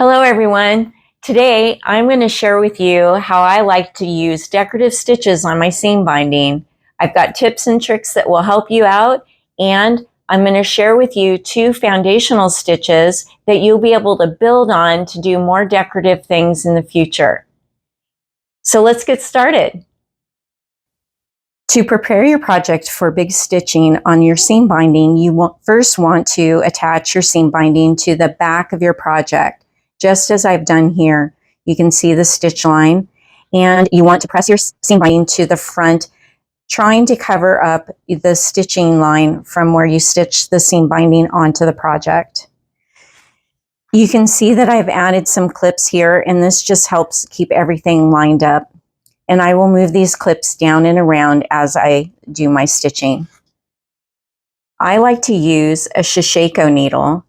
Hello everyone. Today I'm going to share with you how I like to use decorative stitches on my seam binding. I've got tips and tricks that will help you out, and I'm going to share with you 2 foundational stitches that you'll be able to build on to do more decorative things in the future. So let's get started. To prepare your project for big stitching on your seam binding, you first want to attach your seam binding to the back of your project. Just as I've done here, you can see the stitch line, and you want to press your seam binding to the front, trying to cover up the stitching line from where you stitch the seam binding onto the project. You can see that I've added some clips here, and this just helps keep everything lined up. And I will move these clips down and around as I do my stitching. I like to use a Shiseido needle.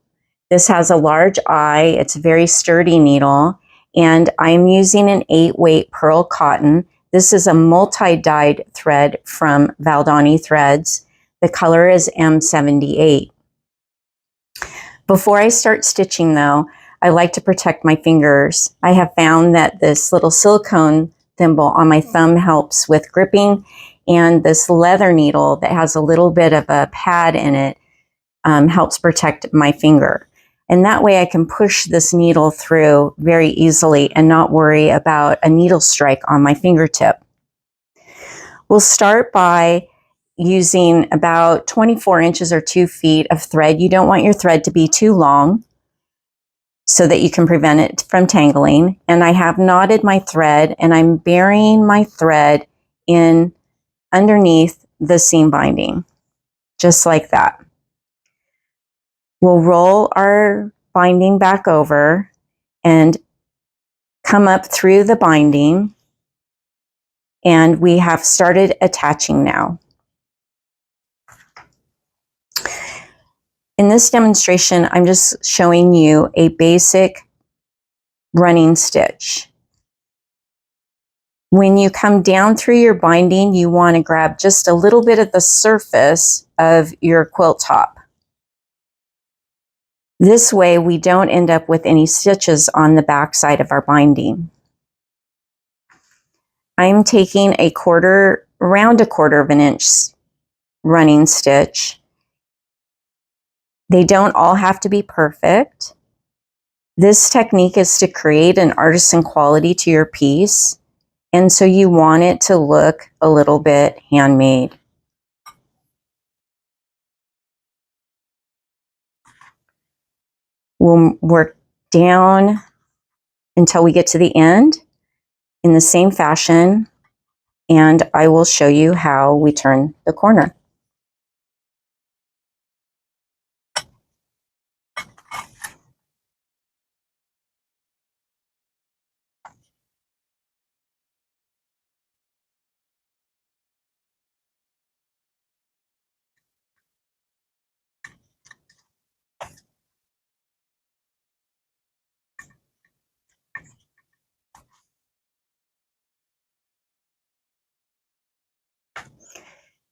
This has a large eye, it's a very sturdy needle, and I'm using an 8-weight pearl cotton. This is a multi-dyed thread from Valdani Threads. The color is M78. Before I start stitching though, I like to protect my fingers. I have found that this little silicone thimble on my thumb helps with gripping, and this leather needle that has a little bit of a pad in it helps protect my finger. And that way I can push this needle through very easily and not worry about a needle strike on my fingertip. We'll start by using about 24 inches or 2 feet of thread. You don't want your thread to be too long so that you can prevent it from tangling. And I have knotted my thread, and I'm burying my thread in underneath the seam binding, just like that. We'll roll our binding back over and come up through the binding, and we have started attaching now. In this demonstration, I'm just showing you a basic running stitch. When you come down through your binding, you want to grab just a little bit of the surface of your quilt top. This way we don't end up with any stitches on the back side of our binding. I'm taking around a quarter of an inch running stitch. They don't all have to be perfect. This technique is to create an artisan quality to your piece, and so you want it to look a little bit handmade. We'll work down until we get to the end in the same fashion, and I will show you how we turn the corner.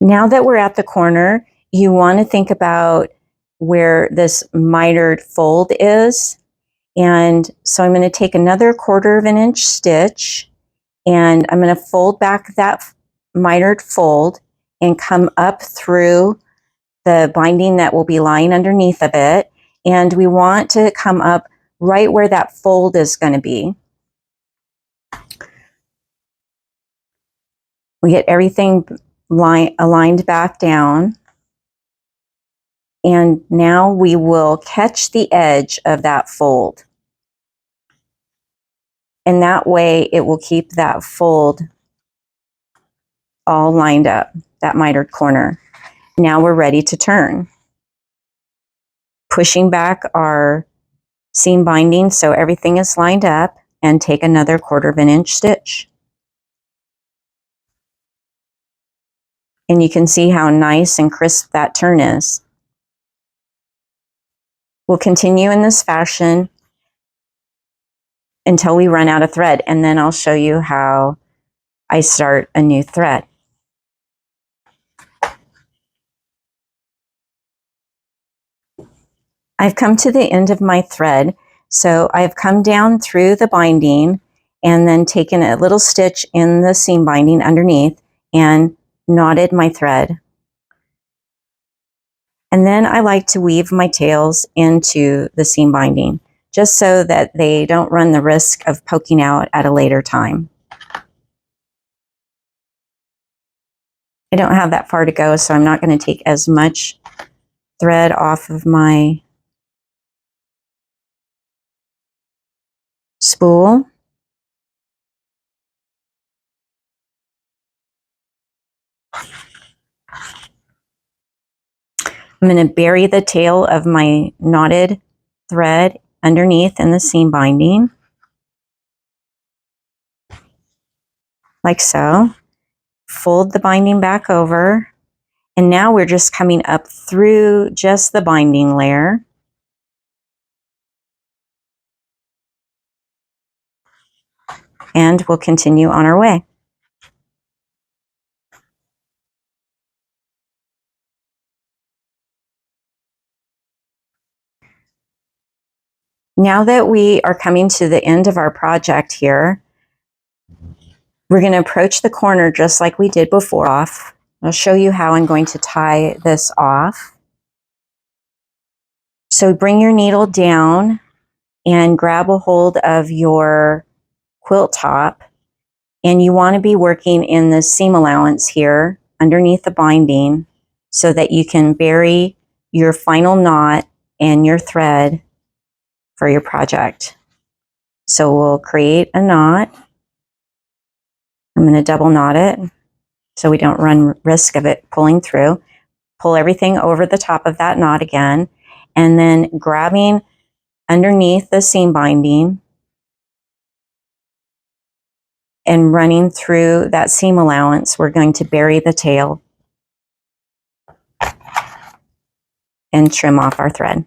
Now that we're at the corner, you want to think about where this mitered fold is. And so I'm going to take another quarter of an inch stitch, and I'm going to fold back that mitered fold and come up through the binding that will be lying underneath of it. And we want to come up right where that fold is going to be. We get everything aligned back down, and now we will catch the edge of that fold, and that way it will keep that fold all lined up, that mitered corner. Now we're ready to turn, pushing back our seam binding so everything is lined up, and take another quarter of an inch stitch. And you can see how nice and crisp that turn is. We'll continue in this fashion until we run out of thread, and then I'll show you how I start a new thread. I've come to the end of my thread. So I've come down through the binding and then taken a little stitch in the seam binding underneath and knotted my thread. And then I like to weave my tails into the seam binding, just so that they don't run the risk of poking out at a later time. I don't have that far to go, so I'm not going to take as much thread off of my spool. I'm going to bury the tail of my knotted thread underneath in the seam binding, like so. Fold the binding back over, and now we're just coming up through just the binding layer. And we'll continue on our way. Now that we are coming to the end of our project here, we're going to approach the corner just like we did before. I'll show you how I'm going to tie this off. So bring your needle down and grab a hold of your quilt top, and you want to be working in the seam allowance here underneath the binding so that you can bury your final knot and your thread for your project. So we'll create a knot. I'm going to double knot it so we don't run risk of it pulling through. Pull everything over the top of that knot again, and then grabbing underneath the seam binding and running through that seam allowance, we're going to bury the tail and trim off our thread.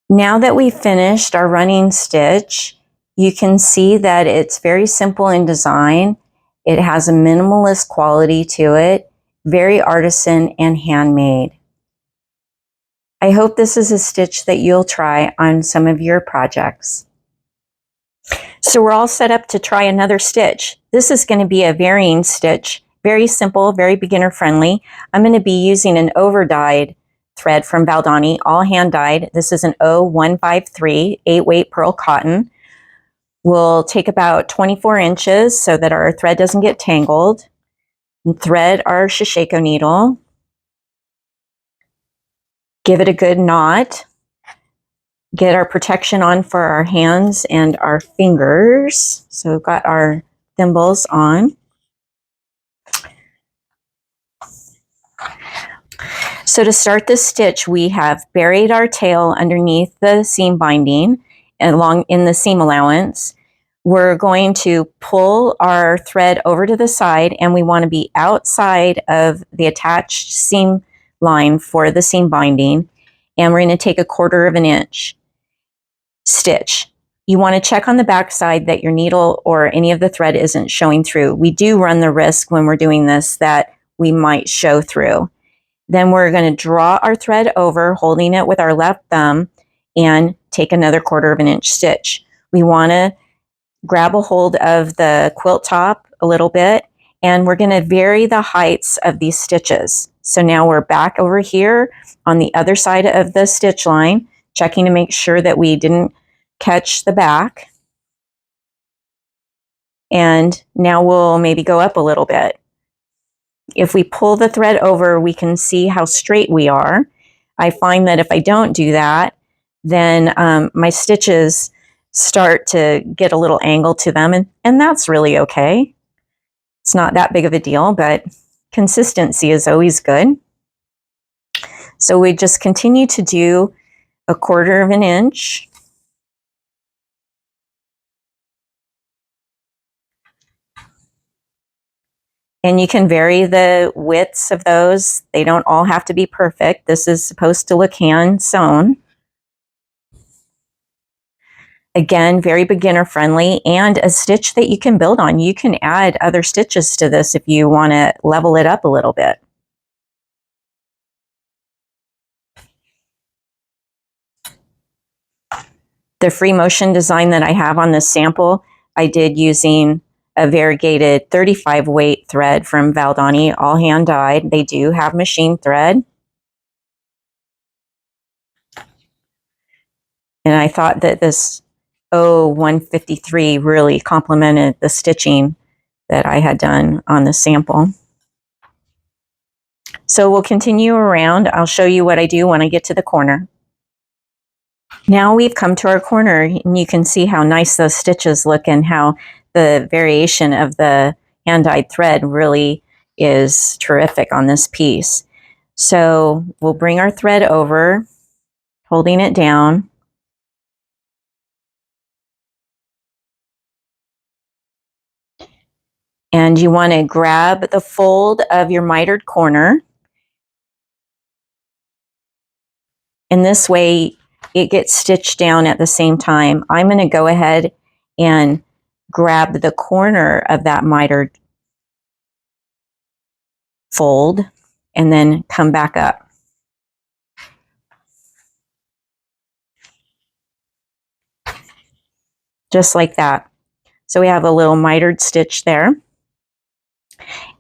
Now that we've finished our running stitch, you can see that it's very simple in design. It has a minimalist quality to it, very artisan and handmade. I hope this is a stitch that you'll try on some of your projects. So we're all set up to try another stitch. This is going to be a varying stitch, very simple, very beginner friendly. I'm going to be using an over dyed thread from Baldani, all hand dyed. This is an 0153 8-weight pearl cotton. We'll take about 24 inches so that our thread doesn't get tangled. And thread our Shiseido needle. Give it a good knot. Get our protection on for our hands and our fingers. So we've got our thimbles on. So to start this stitch, we have buried our tail underneath the seam binding and along in the seam allowance. We're going to pull our thread over to the side, and we want to be outside of the attached seam line for the seam binding. And we're going to take 1/4 inch stitch. You want to check on the back side that your needle or any of the thread isn't showing through. We do run the risk when we're doing this that we might show through. Then we're going to draw our thread over, holding it with our left thumb, and take another 1/4 inch stitch. We want to grab a hold of the quilt top a little bit, and we're going to vary the heights of these stitches. So now we're back over here on the other side of the stitch line, checking to make sure that we didn't catch the back. And now we'll maybe go up a little bit. If we pull the thread over, we can see how straight we are. I find that if I don't do that, then my stitches start to get a little angle to them, and that's really okay. It's not that big of a deal, but consistency is always good. So we just continue to do 1/4 inch. And you can vary the widths of those. They don't all have to be perfect. This is supposed to look hand sewn. Again, very beginner friendly and a stitch that you can build on. You can add other stitches to this if you want to level it up a little bit. The free motion design that I have on this sample, I did using a variegated 35 weight thread from Valdani, all hand dyed. They do have machine thread. And I thought that this 153 really complemented the stitching that I had done on the sample. So we'll continue around. I'll show you what I do when I get to the corner. Now we've come to our corner, and you can see how nice those stitches look and how the variation of the hand-dyed thread really is terrific on this piece. So we'll bring our thread over, holding it down. And you want to grab the fold of your mitered corner. And this way it gets stitched down at the same time. I'm going to go ahead and grab the corner of that mitered fold and then come back up. Just like that. So we have a little mitered stitch there.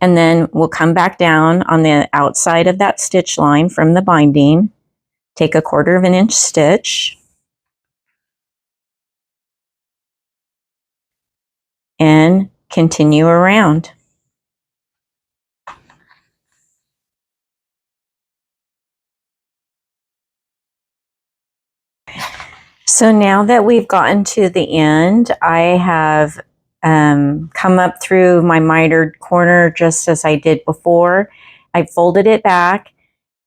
And then we'll come back down on the outside of that stitch line from the binding, take a 1/4 of an inch stitch, and continue around. So now that we've gotten to the end, I have come up through my mitered corner just as I did before. I folded it back.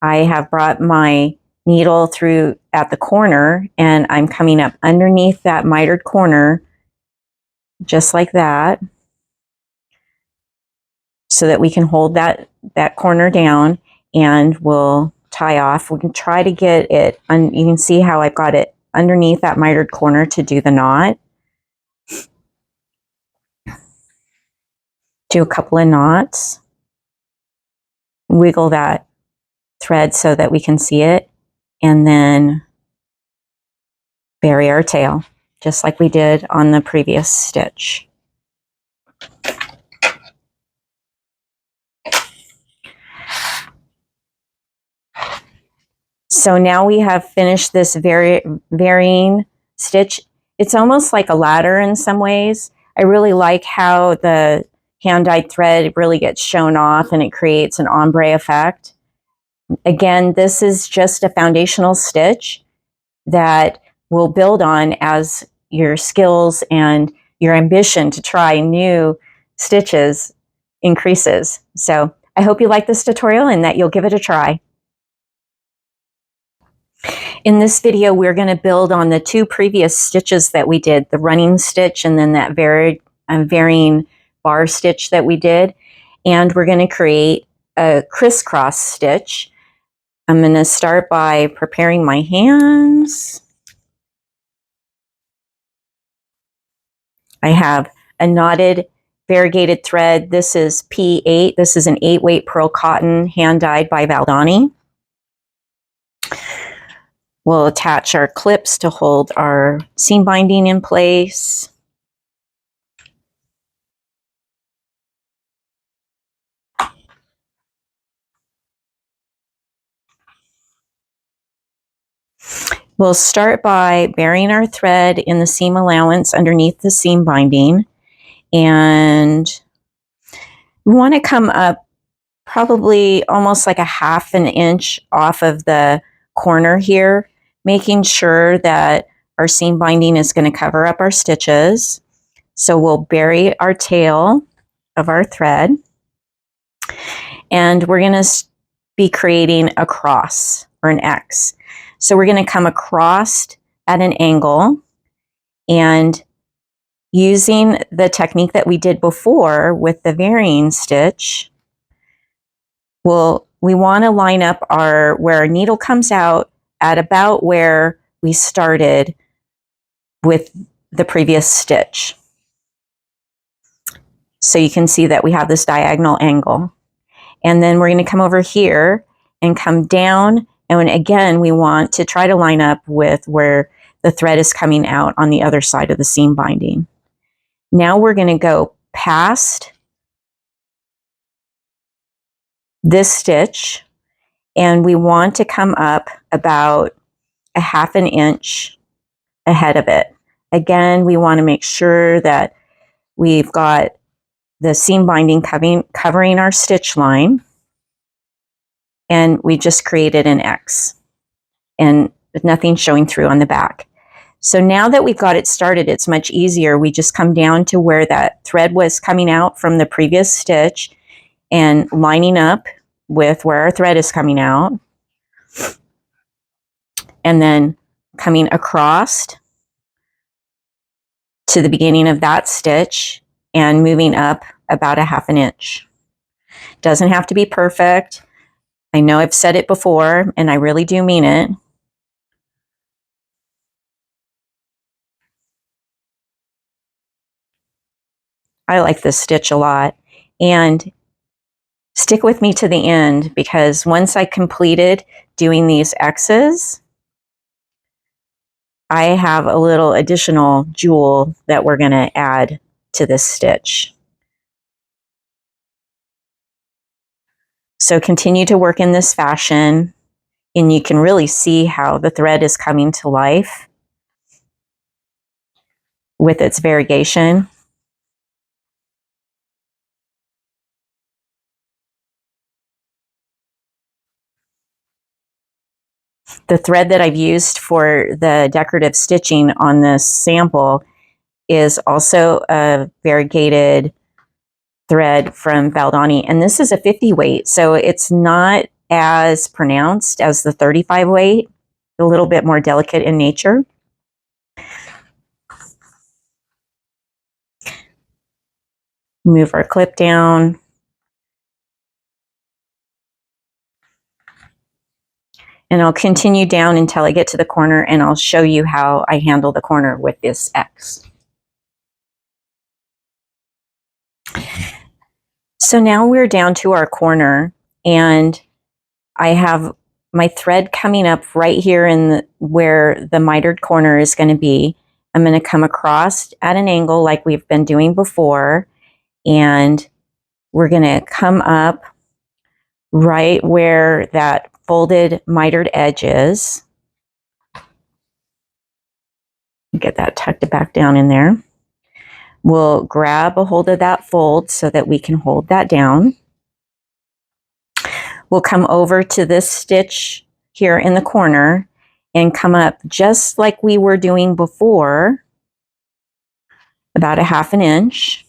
I have brought my needle through at the corner, and I'm coming up underneath that mitered corner just like that, so that we can hold that corner down, and we'll tie off. We can try to get it, you can see how I've got it underneath that mitered corner to do the knot. Do a couple of knots. Wiggle that thread so that we can see it, and then bury our tail, just like we did on the previous stitch. So now we have finished this varying stitch. It's almost like a ladder in some ways. I really like how the hand-dyed thread really gets shown off and it creates an ombre effect. Again, this is just a foundational stitch that we'll build on as your skills and your ambition to try new stitches increases. So I hope you like this tutorial and that you'll give it a try. In this video, we're going to build on the 2 previous stitches that we did, the running stitch and then that varying bar stitch that we did. And we're going to create a crisscross stitch. I'm going to start by preparing my hands. I have a knotted variegated thread. This is P8. This is an 8-weight pearl cotton hand dyed by Valdani. We'll attach our clips to hold our seam binding in place. We'll start by burying our thread in the seam allowance underneath the seam binding, and we want to come up probably almost like a 1/2 inch off of the corner here, making sure that our seam binding is going to cover up our stitches. So we'll bury our tail of our thread, and we're going to be creating a cross or an X. So we're going to come across at an angle, and using the technique that we did before with the varying stitch, we want to line up where our needle comes out at about where we started with the previous stitch. So you can see that we have this diagonal angle. And then we're going to come over here and come down And again, we want to try to line up with where the thread is coming out on the other side of the seam binding. Now we're going to go past this stitch, and we want to come up about a 1/2 inch ahead of it. Again, we want to make sure that we've got the seam binding covering our stitch line, and we just created an X and nothing showing through on the back. So now that we've got it started, it's much easier. We just come down to where that thread was coming out from the previous stitch and lining up with where our thread is coming out, and then coming across to the beginning of that stitch and moving up about a 1/2 inch. Doesn't have to be perfect. I know I've said it before, and I really do mean it. I like this stitch a lot, and stick with me to the end, because once I completed doing these X's, I have a little additional jewel that we're going to add to this stitch. So continue to work in this fashion, and you can really see how the thread is coming to life with its variegation. The thread that I've used for the decorative stitching on this sample is also a variegated thread from Valdani, and this is a 50 weight, so it's not as pronounced as the 35 weight, a little bit more delicate in nature. Move our clip down. And I'll continue down until I get to the corner, and I'll show you how I handle the corner with this X. So now we're down to our corner, and I have my thread coming up right here in where the mitered corner is going to be. I'm going to come across at an angle like we've been doing before, and we're going to come up right where that folded mitered edge is. Get that tucked back down in there. We'll grab a hold of that fold so that we can hold that down. We'll come over to this stitch here in the corner and come up just like we were doing before, about a 1/2 inch.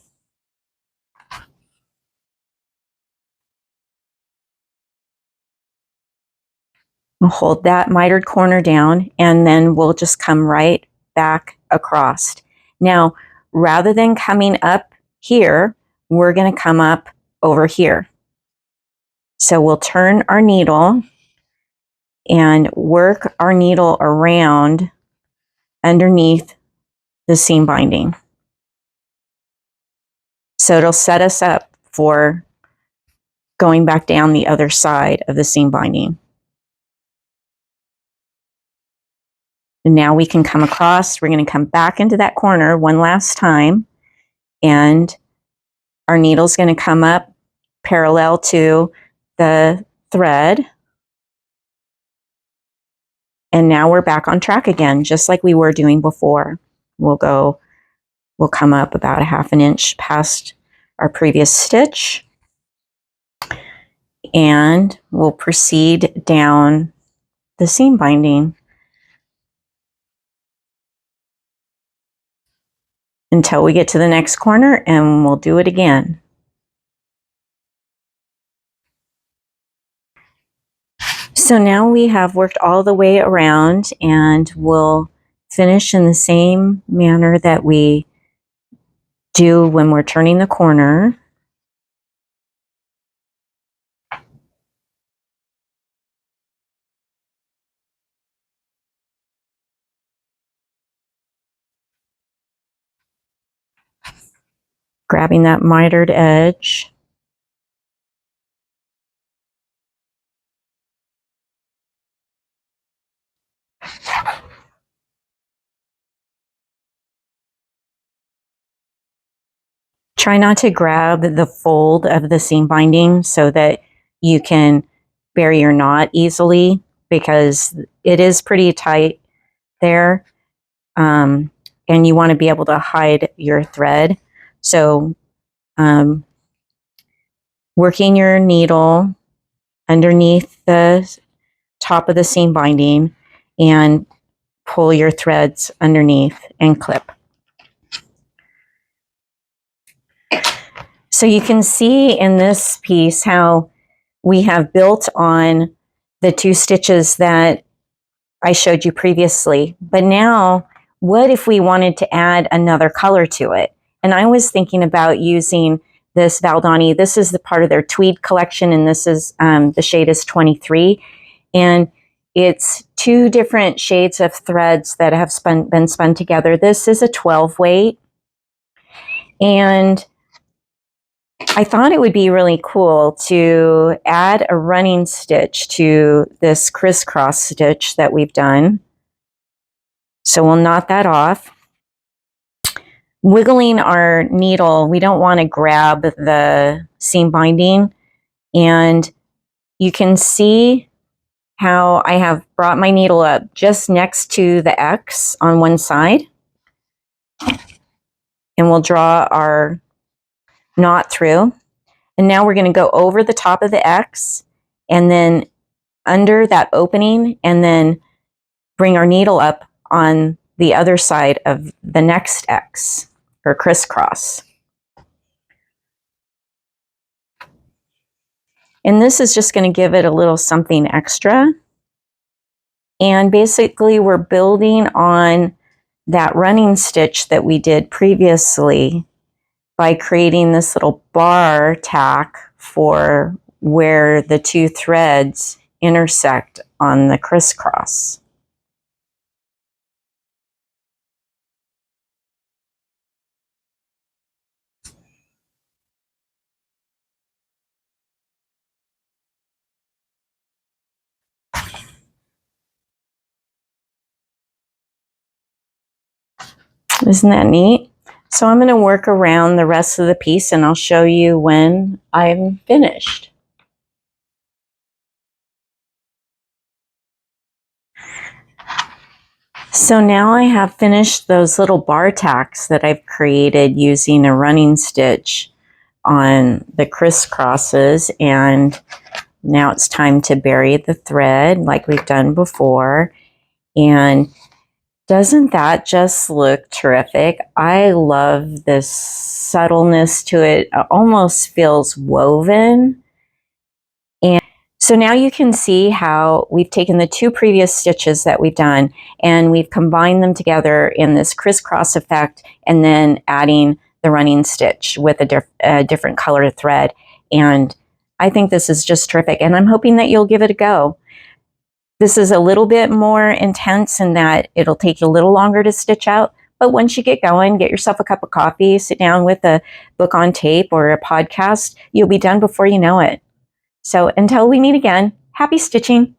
We'll hold that mitered corner down, and then we'll just come right back across. Now, rather than coming up here, we're going to come up over here. So we'll turn our needle and work our needle around underneath the seam binding. So it'll set us up for going back down the other side of the seam binding. And now we can come across. We're going to come back into that corner one last time, and our needle's going to come up parallel to the thread. And now we're back on track again, just like we were doing before. We'll come up about a 1/2 inch past our previous stitch, and we'll proceed down the seam binding until we get to the next corner, and we'll do it again. So now we have worked all the way around, and we'll finish in the same manner that we do when we're turning the corner. Grabbing that mitered edge. Try not to grab the fold of the seam binding so that you can bury your knot easily, because it is pretty tight there, and you want to be able to hide your thread. So working your needle underneath the top of the seam binding and pull your threads underneath and clip. So you can see in this piece how we have built on the 2 stitches that I showed you previously. But now, what if we wanted to add another color to it? And I was thinking about using this Valdani. This is the part of their tweed collection, and this is the shade is 23. And it's 2 different shades of threads that have been spun together. This is a 12 weight. And I thought it would be really cool to add a running stitch to this crisscross stitch that we've done. So we'll knot that off. Wiggling our needle, we don't want to grab the seam binding. And you can see how I have brought my needle up just next to the X on one side. And we'll draw our knot through. And now we're going to go over the top of the X and then under that opening, and then bring our needle up on the other side of the next X, or crisscross. And this is just going to give it a little something extra. And basically we're building on that running stitch that we did previously by creating this little bar tack for where the 2 threads intersect on the crisscross. Isn't that neat? So I'm going to work around the rest of the piece and I'll show you when I'm finished. So now I have finished those little bar tacks that I've created using a running stitch on the crisscrosses, and now it's time to bury the thread like we've done before. And doesn't that just look terrific? I love this subtleness to it. It almost feels woven. And so now you can see how we've taken the 2 previous stitches that we've done and we've combined them together in this crisscross effect, and then adding the running stitch with a different color thread. And I think this is just terrific, and I'm hoping that you'll give it a go. This is a little bit more intense in that it'll take you a little longer to stitch out, but once you get going, get yourself a cup of coffee, sit down with a book on tape or a podcast, you'll be done before you know it. So until we meet again, happy stitching.